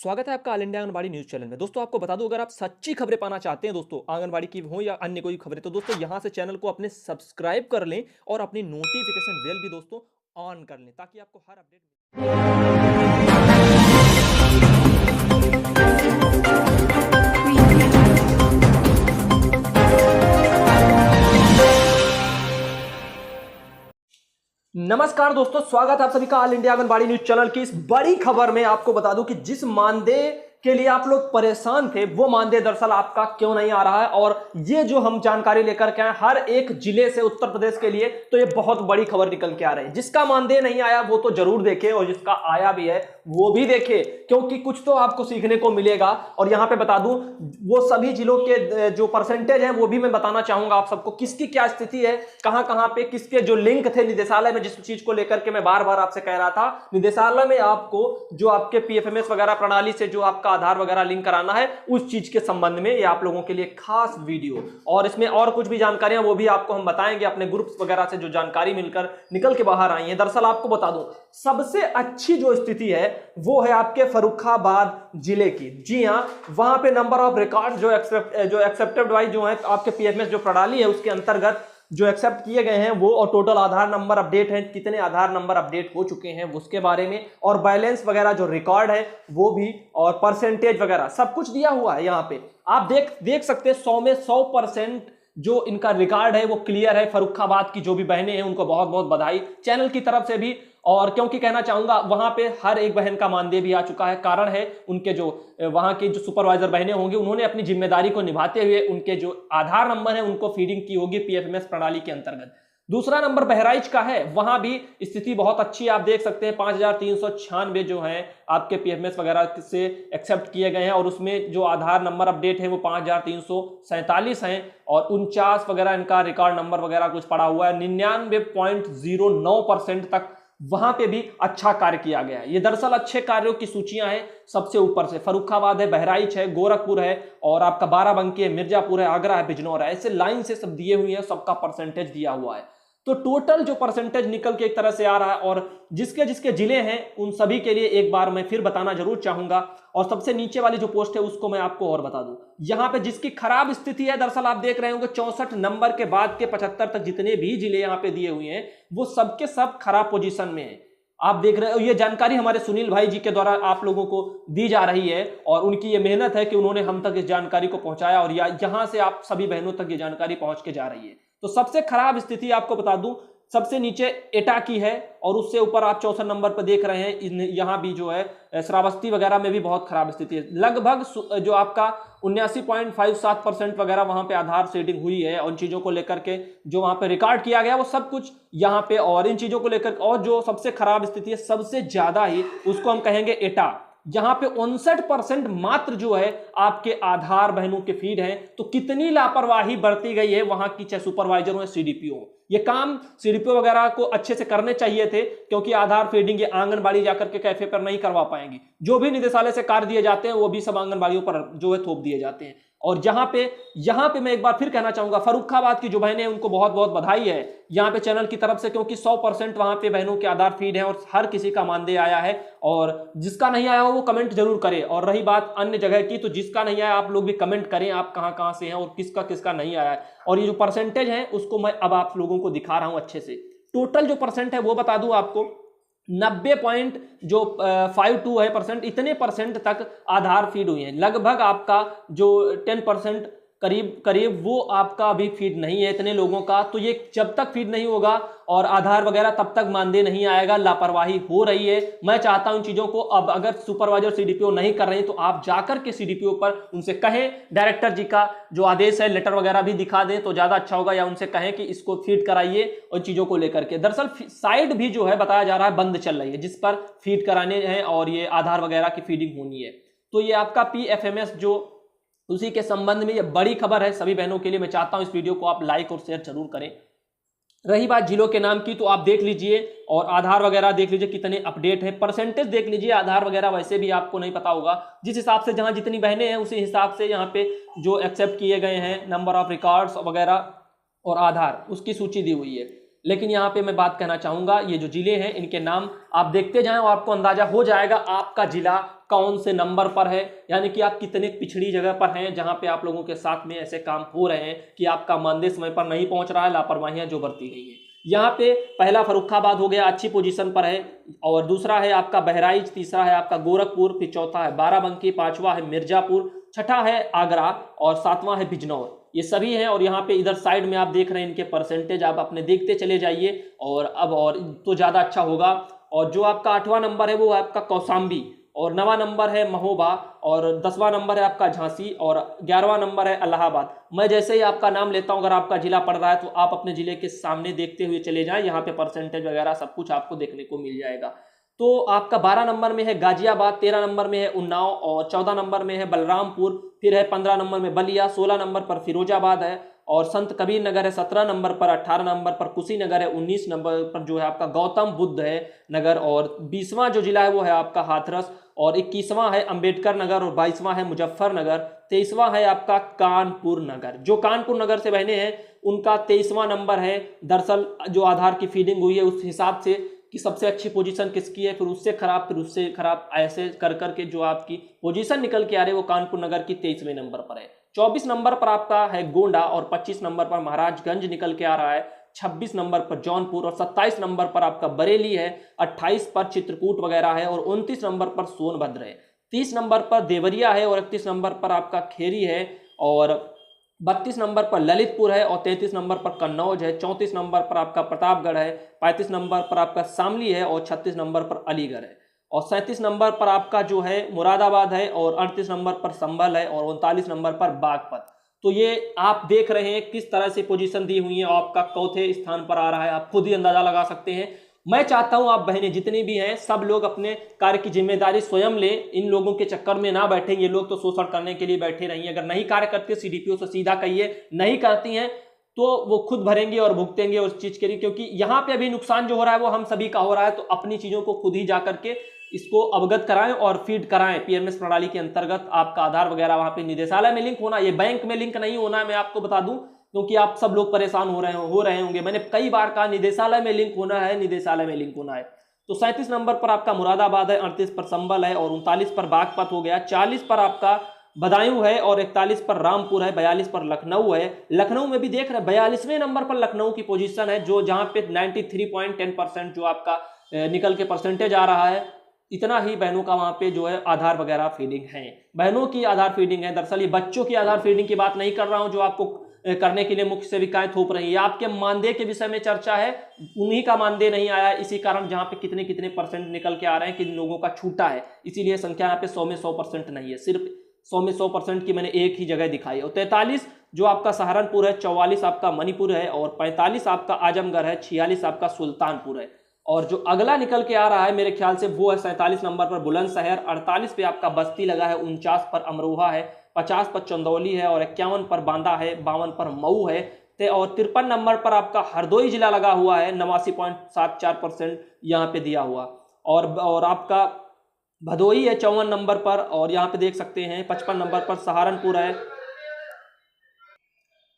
स्वागत है आपका all India anganwadi news channel में। दोस्तों आपको बता दूं, अगर आप सच्ची खबरें पाना चाहते हैं दोस्तों आंगनबाड़ी की हो या अन्य कोई खबरें, तो दोस्तों यहां से चैनल को अपने सब्सक्राइब कर लें और अपनी नोटिफिकेशन बेल भी दोस्तों ऑन कर लें ताकि आपको हर अपडेट। नमस्कार दोस्तों, स्वागत है आप सभी का all India anganwadi news channel की इस बड़ी खबर में। आपको बता दूं कि जिस मानदेय के लिए आप लोग परेशान थे वो मानदेय दरअसल आपका क्यों नहीं आ रहा है, और ये जो हम जानकारी लेकर के आए हर एक जिले से उत्तर प्रदेश के लिए, तो ये बहुत बड़ी खबर निकल के आ रही है। जिसका मानदेय नहीं आया वो तो जरूर देखे, और जिसका आया भी है वो भी देखे, क्योंकि कुछ तो आपको सीखने को मिलेगा। और यहां पे बता दूं वो सभी जिलों के जो परसेंटेज है वो भी मैं बताना चाहूंगा आप सबको, किसकी क्या स्थिति है, कहां कहां पे किसके जो लिंक थे निदेशालय में। जिस चीज को लेकर के मैं बार बार आपसे कह रहा था, निदेशालय में आपको जो आपके पीएफएमएस वगैरह प्रणाली से जो आपका आधार वगैरह लिंक कराना है, उस चीज के संबंध में ये आप लोगों के लिए खास वीडियो, और इसमें और कुछ भी जानकारियां वो भी आपको हम बताएंगे अपने ग्रुप्स वगैरह से जो जानकारी मिलकर निकल के बाहर आई है। दरअसल आपको बता दूं, सबसे अच्छी जो स्थिति है वो है आपके फर्रुखाबाद जिले की। जी हां, वहां पे नंबर ऑफ रिकॉर्ड जो एक्सेप्टेड वाइज जो है आपके पीएफएमएस जो प्रणाली है उसके अंतर्गत जो एक्सेप्ट किए गए हैं वो, और टोटल आधार नंबर अपडेट है, कितने आधार नंबर अपडेट हो चुके हैं उसके बारे में, और बैलेंस वगैरह जो रिकॉर्ड है वो भी, और परसेंटेज वगैरह सब कुछ दिया हुआ है। यहाँ पे आप देख सकते हैं 100 में 100% जो इनका रिकॉर्ड है वो क्लियर है। फर्रुखाबाद की जो भी बहनें हैं उनको बहुत बहुत बधाई चैनल की तरफ से भी, और क्योंकि कहना चाहूंगा वहां पे हर एक बहन का मानदेय भी आ चुका है। कारण है उनके जो वहां के जो सुपरवाइजर बहनें होंगी उन्होंने अपनी जिम्मेदारी को निभाते हुए उनके जो आधार नंबर है उनको फीडिंग की होगी पीएफएमएस प्रणाली के अंतर्गत। दूसरा नंबर बहराइच का है, वहां भी स्थिति बहुत अच्छी है। आप देख सकते हैं 5396 जो है आपके पीएफएमएस वगैरह से एक्सेप्ट किए गए हैं, और उसमें जो आधार नंबर अपडेट है वो 5347 है, और 49 वगैरह इनका रिकॉर्ड नंबर वगैरह कुछ पड़ा हुआ है। 99.09% तक वहां पे भी अच्छा कार्य किया गया है। ये दरअसल अच्छे कार्यों की सूचियां हैं। सबसे ऊपर से फर्रुखाबाद है, बहराइच है, गोरखपुर है, और आपका बाराबंकी है, मिर्जापुर है, आगरा है, बिजनौर है, ऐसे लाइन से सब दिए हुए हैं, सबका परसेंटेज दिया हुआ है। तो टोटल जो परसेंटेज निकल के एक तरह से आ रहा है, और जिसके जिसके जिले हैं उन सभी के लिए एक बार मैं फिर बताना जरूर चाहूंगा। और सबसे नीचे वाली जो पोस्ट है उसको मैं आपको और बता दूं, यहां पे जिसकी खराब स्थिति है, दरअसल आप देख रहे होंगे 64 नंबर के बाद के 75 तक जितने भी जिले यहां पे दिए हुए हैं वो सबके सब खराब पोजीशन में है। आप देख रहे हो, ये जानकारी हमारे सुनील भाई जी के द्वारा आप लोगों को दी जा रही है, और उनकी ये मेहनत है कि उन्होंने हम तक इस जानकारी को पहुंचाया, और यहां से आप सभी बहनों तक ये जानकारी पहुंच के जा रही है। तो सबसे खराब स्थिति आपको बता दूं, सबसे नीचे एटा की है, और उससे ऊपर आप 64 नंबर पर देख रहे हैं यहां भी जो है श्रावस्ती वगैरह में भी बहुत खराब स्थिति है। लगभग जो आपका 79.57% वगैरह वहां पे आधार सेटिंग हुई है, और उन चीजों को लेकर के जो वहां पे रिकॉर्ड किया गया वो सब कुछ यहां पे, और इन चीजों को लेकर, और जो सबसे खराब स्थिति है सबसे ज्यादा ही उसको हम कहेंगे एटा, जहां पे 59% मात्र जो है आपके आधार बहनों के फीड हैं। तो कितनी लापरवाही बरती गई है वहां की, चाहे सुपरवाइजर हो या सीडीपीओ हो। ये काम सीडीपीओ वगैरह को अच्छे से करने चाहिए थे, क्योंकि आधार फीडिंग ये आंगनबाड़ी जाकर के कैफे पर नहीं करवा पाएंगे। जो भी निदेशालय से कार्य दिए जाते हैं वो भी सब आंगनबाड़ियों पर जो है थोप दिए जाते हैं। और यहां पे मैं एक बार फिर कहना चाहूंगा, फर्रुखाबाद की जो बहनें हैं उनको बहुत बहुत बधाई है यहां पे चैनल की तरफ से, क्योंकि 100% वहां पे बहनों के आधार फीड है, और हर किसी का मानदेय आया है। और जिसका नहीं आया हो वो कमेंट जरूर करे। और रही बात अन्य जगह की, तो जिसका नहीं आया आप लोग भी कमेंट करें, आप कहां कहां से हैं और किसका किसका नहीं आया है। और ये जो परसेंटेज है उसको मैं अब आप लोगों को दिखा रहा हूं अच्छे से। टोटल जो परसेंट है वो बता दूं आपको, 90.52 है परसेंट, इतने परसेंट तक आधार फीड हुई है। लगभग आपका जो 10% करीब वो आपका अभी फीड नहीं है इतने लोगों का। तो ये जब तक फीड नहीं होगा और आधार वगैरह तब तक मानदेय नहीं आएगा। लापरवाही हो रही है। मैं चाहता हूं इन चीजों को, अब अगर सुपरवाइजर सीडीपीओ नहीं कर रहे हैं तो आप जाकर के सीडीपीओ पर उनसे कहें, डायरेक्टर जी का जो आदेश है लेटर वगैरह भी दिखा दें तो ज्यादा अच्छा होगा, या उनसे कहें कि इसको फीड कराइए और चीजों को लेकर के। दरअसल साइट भी जो है बताया जा रहा है बंद चल रही है, जिस पर फीड कराने हैं और ये आधार वगैरह की फीडिंग होनी है। तो ये आपका पीएफएमएस जो उसी के संबंध में ये बड़ी खबर है सभी बहनों के लिए। मैं चाहता हूं इस वीडियो को आप लाइक और शेयर जरूर करें। रही बात जिलों के नाम की, तो आप देख लीजिए, और आधार वगैरह देख लीजिए कितने अपडेट है, परसेंटेज देख लीजिए। आधार वगैरह वैसे भी आपको नहीं पता होगा, जिस हिसाब से जहां जितनी बहनें हैं उसी हिसाब से यहाँ पे जो एक्सेप्ट किए गए हैं नंबर ऑफ रिकॉर्ड्स वगैरह और आधार, उसकी सूची दी हुई है। लेकिन यहाँ पे मैं बात कहना चाहूंगा, ये जो जिले हैं इनके नाम आप देखते जाएं और आपको अंदाजा हो जाएगा आपका जिला कौन से नंबर पर है, यानी कि आप कितने पिछड़ी जगह पर हैं जहां पे आप लोगों के साथ में ऐसे काम हो रहे हैं कि आपका मानदेय समय पर नहीं पहुंच रहा है, लापरवाहियां जो बरती गई है। यहाँ पे पहला फर्रुखाबाद हो गया, अच्छी पोजीशन पर है, और दूसरा है आपका बहराइच, तीसरा है आपका गोरखपुर, फिर चौथा है बाराबंकी, पांचवा है मिर्जापुर, छठा है आगरा और सातवां है बिजनौर। ये सभी हैं। और यहाँ पे इधर साइड में आप देख रहे हैं इनके परसेंटेज, आप अपने देखते चले जाइए और अब और तो ज़्यादा अच्छा होगा। और जो आपका 8वां नंबर है वो है आपका कौशाम्बी, और 9वां नंबर है महोबा, और 10वां नंबर है आपका झांसी, और 11वां नंबर है इलाहाबाद। मैं जैसे ही आपका नाम लेता हूं, अगर आपका जिला पड़ रहा है तो आप अपने जिले के सामने देखते हुए चले जाएं, यहाँ पे परसेंटेज वगैरह सब कुछ आपको देखने को मिल जाएगा। तो आपका 12 नंबर में है गाजियाबाद, 13 नंबर में है उन्नाव, और 14 नंबर में है बलरामपुर, फिर है 15 नंबर में बलिया, 16 नंबर पर फिरोजाबाद है, और संत कबीर नगर है 17 नंबर पर, 18 नंबर पर कुशीनगर है, 19 नंबर पर जो है आपका गौतम बुद्ध है नगर, और 20वां जो जिला है वो है आपका हाथरस, और 21वां है अंबेडकर नगर, और 22वां है मुजफ्फरनगर, 23वां है आपका कानपुर नगर। जो कानपुर नगर से बहने हैं उनका 23वां नंबर है। दरअसल जो आधार की फीडिंग हुई है उस हिसाब से कि सबसे अच्छी पोजीशन किसकी है, फिर उससे खराब, फिर उससे खराब, ऐसे कर करके जो आपकी पोजीशन निकल के आ रही है वो कानपुर नगर की 23वें नंबर पर है। 24 नंबर पर आपका है गोंडा, और 25 नंबर पर महाराजगंज निकल के आ रहा है, 26 नंबर पर जौनपुर, और 27 नंबर पर आपका बरेली है, 28 पर चित्रकूट वगैरह है, और 29 नंबर पर सोनभद्र है, 30 नंबर पर देवरिया है, और 31 नंबर पर आपका खेरी है, और 32 नंबर पर ललितपुर है, और 33 नंबर पर कन्नौज है, 34 नंबर पर आपका प्रतापगढ़ है, 35 नंबर पर आपका शामली है, और 36 नंबर पर अलीगढ़ है, और 37 नंबर पर आपका जो है मुरादाबाद है, और 38 नंबर पर संभल है, और 39 नंबर पर बागपत। तो ये आप देख रहे हैं किस तरह से पोजीशन दी हुई है, आपका चौथे स्थान पर आ रहा है, आप खुद ही अंदाजा लगा सकते हैं। मैं चाहता हूं आप बहनें जितनी भी हैं सब लोग अपने कार्य की जिम्मेदारी स्वयं ले, इन लोगों के चक्कर में ना बैठे। ये लोग तो शोषण करने के लिए बैठे रहिए, अगर नहीं कार्य करते सीडीपीओ से सीधा कहिए, नहीं करती हैं तो वो खुद भरेंगे और भुगतेंगे उस चीज के लिए, क्योंकि यहाँ पे अभी नुकसान जो हो रहा है वो हम सभी का हो रहा है। तो अपनी चीजों को खुद ही जाकर के इसको अवगत कराएं और फीड कराएं। पीएमएस प्रणाली के अंतर्गत आपका आधार वगैरह वहां पे निदेशालय में लिंक होना, ये बैंक में लिंक नहीं होना है, मैं आपको बता दूं, क्योंकि आप सब लोग परेशान हो रहे होंगे। मैंने कई बार कहा निदेशालय में लिंक होना है, निदेशालय में लिंक होना है। तो 37 नंबर पर आपका मुरादाबाद है, 38 पर संभल है, और 39 पर बागपत हो गया, 40 पर आपका बदायूं है, और 41 पर रामपुर है, 42 पर लखनऊ है। लखनऊ में भी देख रहे हैं 42वें नंबर पर लखनऊ की पोजीशन है, जो जहां पे 93.10% जो आपका निकल के परसेंटेज आ रहा है। इतना ही बहनों का वहां पे जो है आधार वगैरह फीडिंग है, बहनों की आधार फीडिंग है। दरअसल ये बच्चों की आधार फीडिंग की बात नहीं कर रहा हूं जो आपको करने के लिए मुख्य सेविकाएं थोप रही है, आपके मानदेय के विषय में चर्चा है। उन्हीं का मानदेय नहीं आया, इसी कारण जहां पे कितने कितने परसेंट निकल के आ रहे हैं, किन लोगों का छूटा है, इसीलिए संख्या यहाँ पे 100 में 100% नहीं है, सिर्फ 100 में 100% की मैंने एक ही जगह दिखाई है। और 43 जो आपका सहारनपुर है, 44 आपका मणिपुर है, और 45 आपका आजमगढ़ है, 46 आपका सुल्तानपुर है। और जो अगला निकल के आ रहा है मेरे ख्याल से वो है 47 नंबर पर बुलंदशहर, 48 पे आपका बस्ती लगा है, 49 पर अमरोहा है, 50 पर चंदौली है, और 51 पर बांदा है, 52 पर मऊ है, और 53 नंबर पर आपका हरदोई जिला लगा हुआ है, 89.74% यहाँ पे दिया हुआ। और आपका भदोई है 54 नंबर पर, और यहाँ पे देख सकते हैं 55 नंबर पर सहारनपुर है।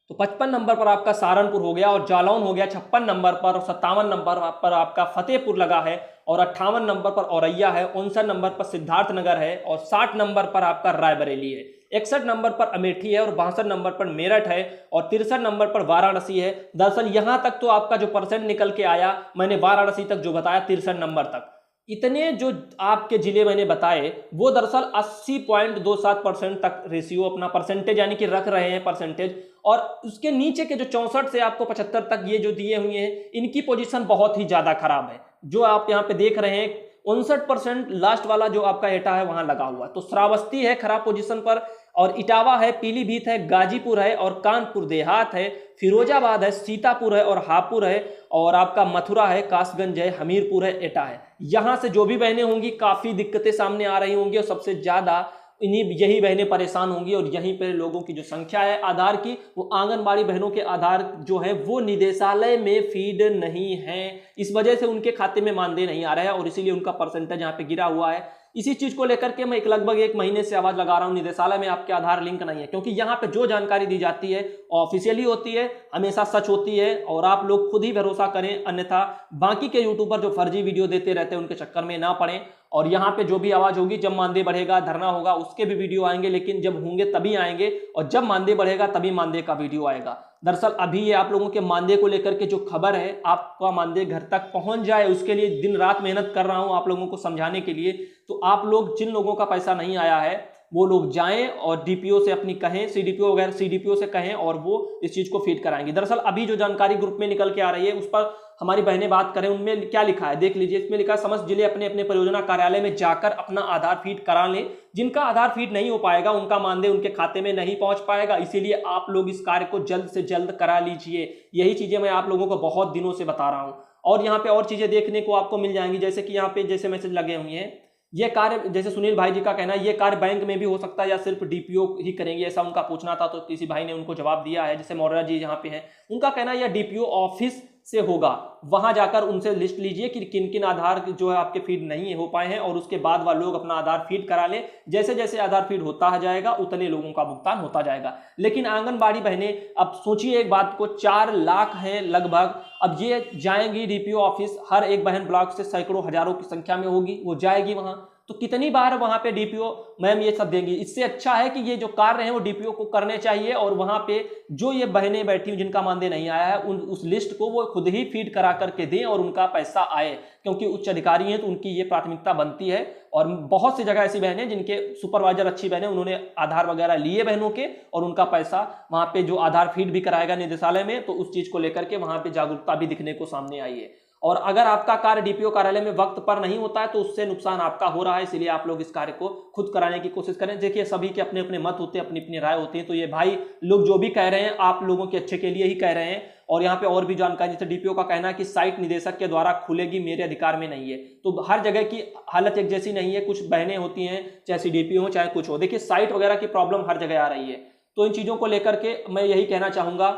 तो 55 नंबर पर आपका सहारनपुर हो गया, और जालौन हो गया 56 नंबर पर, और 57 नंबर पर आपका फतेहपुर लगा है, और 58 नंबर पर औरैया है, 59 नंबर पर सिद्धार्थनगर है, और 60 नंबर पर आपका रायबरेली है, 61 नंबर पर अमेठी है, और 62 नंबर पर मेरठ है, और 63 नंबर पर वाराणसी है। दरअसल यहां तक तो आपका जो परसेंट निकल के आया, मैंने वाराणसी तक जो बताया 63 नंबर तक, इतने जो आपके जिले मैंने बताए वो दरअसल 80.27% तक रेशियो अपना परसेंटेज यानी कि रख रहे हैं परसेंटेज। और उसके नीचे के जो 64 से आपको 75 तक ये जो दिए हुए हैं, इनकी पोजीशन बहुत ही ज्यादा खराब है। जो आप यहाँ पे देख रहे हैं 59% लास्ट वाला जो आपका एटा है वहां लगा हुआ है। तो श्रावस्ती है खराब पोजीशन पर, और इटावा है, पीलीभीत है, गाजीपुर है, और कानपुर देहात है, फिरोजाबाद है, सीतापुर है, और हापुड़ है, और आपका मथुरा है, कासगंज है, हमीरपुर है, एटा है। यहां से जो भी बहनें होंगी काफी दिक्कतें सामने आ रही होंगी, और सबसे ज्यादा यही बहनें परेशान होंगी। और यहीं पर लोगों की जो संख्या है आधार की, वो आंगनबाड़ी बहनों के आधार जो है वो निदेशालय में फीड नहीं है, इस वजह से उनके खाते में मानदेय नहीं आ रहा है, और इसीलिए उनका परसेंटेज यहाँ पे गिरा हुआ है। इसी चीज को लेकर के मैं लगभग 1 महीने से आवाज लगा रहा हूं, निदेशालय में आपके आधार लिंक नहीं है, क्योंकि यहाँ पे जो जानकारी दी जाती है ऑफिशियली होती है, हमेशा सच होती है, और आप लोग खुद ही भरोसा करें, अन्यथा बाकी के यूट्यूबर जो फर्जी वीडियो देते रहते हैं उनके चक्कर में ना पड़े। और यहाँ पे जो भी आवाज होगी, जब मानदेय बढ़ेगा, धरना होगा, उसके भी वीडियो आएंगे, लेकिन जब होंगे तभी आएंगे, और जब मानदेय बढ़ेगा तभी मानदेय का वीडियो आएगा। दरअसल अभी ये आप लोगों के मानदेय को लेकर के जो खबर है, आपका मानदेय घर तक पहुंच जाए, उसके लिए दिन रात मेहनत कर रहा हूं आप लोगों को समझाने के लिए। तो आप लोग, जिन लोगों का पैसा नहीं आया है, वो लोग जाएं और डीपीओ से अपनी कहें, सीडीपीओ वगैरह सीडीपीओ से कहें, और वो इस चीज को फीड कराएंगे। दरअसल अभी जो जानकारी ग्रुप में निकल के आ रही है, उस पर हमारी बहनें बात करें, उनमें क्या लिखा है देख लीजिए। इसमें लिखा है, समस्त जिले अपने अपने परियोजना कार्यालय में जाकर अपना आधार फीड करा लें। जिनका आधार फीड नहीं हो पाएगा, उनका मानदेय उनके खाते में नहीं पहुंच पाएगा, इसीलिए आप लोग इस कार्य को जल्द से जल्द करा लीजिए। यही चीजें मैं आप लोगों को बहुत दिनों से बता रहा हूं। और यहाँ पे और चीजें देखने को आपको मिल जाएंगी, जैसे कि यहाँ पे जैसे मैसेज लगे हुए हैं, ये कार्य, जैसे सुनील भाई जी का कहना है, ये कार्य बैंक में भी हो सकता है या सिर्फ डीपीओ ही करेंगे, ऐसा उनका पूछना था। तो किसी भाई ने उनको जवाब दिया है, जैसे मौर्या जी यहाँ पे हैं, उनका कहना है यह डीपीओ ऑफिस से होगा, वहां जाकर उनसे लिस्ट लीजिए कि किन किन आधार जो है आपके फीड नहीं हो पाए हैं, और उसके बाद वह लोग अपना आधार फीड करा लें। जैसे जैसे आधार फीड होता जाएगा, उतने लोगों का भुगतान होता जाएगा। लेकिन आंगनबाड़ी बहनें, अब सोचिए एक बात को, 4 लाख हैं लगभग, अब ये जाएंगी डीपीओ ऑफिस, हर एक बहन ब्लॉक से सैकड़ों हजारों की संख्या में होगी, वो जाएगी वहां, तो कितनी बार वहां पे डीपीओ मैम ये सब देंगी। इससे अच्छा है कि ये जो कार्य है वो डीपीओ को करने चाहिए, और वहां पे जो ये बहनें बैठी हुई जिनका मानदेय नहीं आया है, उस लिस्ट को वो खुद ही फीड करा करके दें और उनका पैसा आए, क्योंकि उच्च अधिकारी हैं तो उनकी ये प्राथमिकता बनती है। और बहुत सी जगह ऐसी बहनें जिनके सुपरवाइजर अच्छी बहनें, उन्होंने आधार वगैरह लिए बहनों के, और उनका पैसा वहां पे जो आधार फीड भी कराएगा निदेशालय में, तो उस चीज को लेकर के वहां पे जागरूकता भी दिखने को सामने आई है। और अगर आपका कार्य डीपीओ कार्यालय में वक्त पर नहीं होता है, तो उससे नुकसान आपका हो रहा है, इसलिए आप लोग इस कार्य को खुद कराने की कोशिश करें। देखिए, सभी के अपने अपने मत होते हैं, अपनी अपनी राय होती है, तो ये भाई लोग जो भी कह रहे हैं, आप लोगों के अच्छे के लिए ही कह रहे हैं। और यहाँ पे और भी जानकारी, जैसे डीपीओ का कहना है कि साइट निदेशक के द्वारा खुलेगी, मेरे अधिकार में नहीं है। तो हर जगह की हालत एक जैसी नहीं है, कुछ बहनें होती हैं, चाहे सीडीपीओ हो चाहे कुछ हो, देखिए साइट वगैरह की प्रॉब्लम हर जगह आ रही है। तो इन चीजों को लेकर के मैं यही कहना चाहूंगा।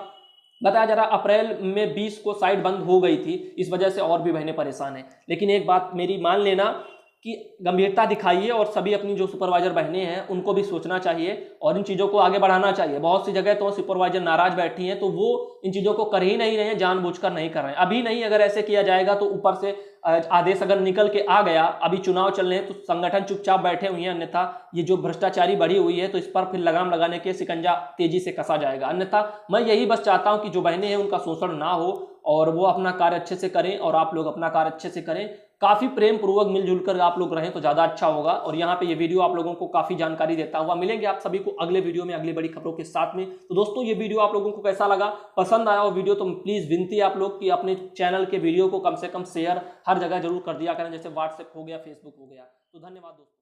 बताया जा रहा, अप्रैल में 20 को साइट बंद हो गई थी, इस वजह से और भी बहनें परेशान हैं। लेकिन एक बात मेरी मान लेना कि गंभीरता दिखाइए, और सभी अपनी जो सुपरवाइजर बहनें हैं उनको भी सोचना चाहिए और इन चीज़ों को आगे बढ़ाना चाहिए। बहुत सी जगह तो सुपरवाइजर नाराज बैठी हैं, तो वो इन चीज़ों को कर ही नहीं रहे हैं, जानबूझकर नहीं कर रहे हैं। अभी नहीं, अगर ऐसे किया जाएगा तो ऊपर से आदेश अगर निकल के आ गया, अभी चुनाव चल रहे हैं तो संगठन चुपचाप बैठे हुए हैं, अन्यथा ये जो भ्रष्टाचारी बढ़ी हुई है तो इस पर फिर लगाम लगाने के शिकंजा तेजी से कसा जाएगा। अन्यथा मैं यही बस चाहता हूं कि जो बहनें हैं उनका शोषण ना हो, और वो अपना कार्य अच्छे से करें, और आप लोग अपना कार्य अच्छे से करें, काफी प्रेम पूर्वक मिलजुल कर आप लोग रहें तो ज्यादा अच्छा होगा। और यहाँ पे ये वीडियो आप लोगों को काफी जानकारी देता हुआ मिलेंगे आप सभी को अगले वीडियो में, अगली बड़ी खबरों के साथ में। तो दोस्तों, ये वीडियो आप लोगों को कैसा लगा, पसंद आया वो वीडियो, तो प्लीज विनती है आप लोग कि अपने चैनल के वीडियो को कम से कम शेयर हर जगह जरूर कर दिया करें, जैसे व्हाट्सएप हो गया, फेसबुक हो गया। तो धन्यवाद दोस्तों।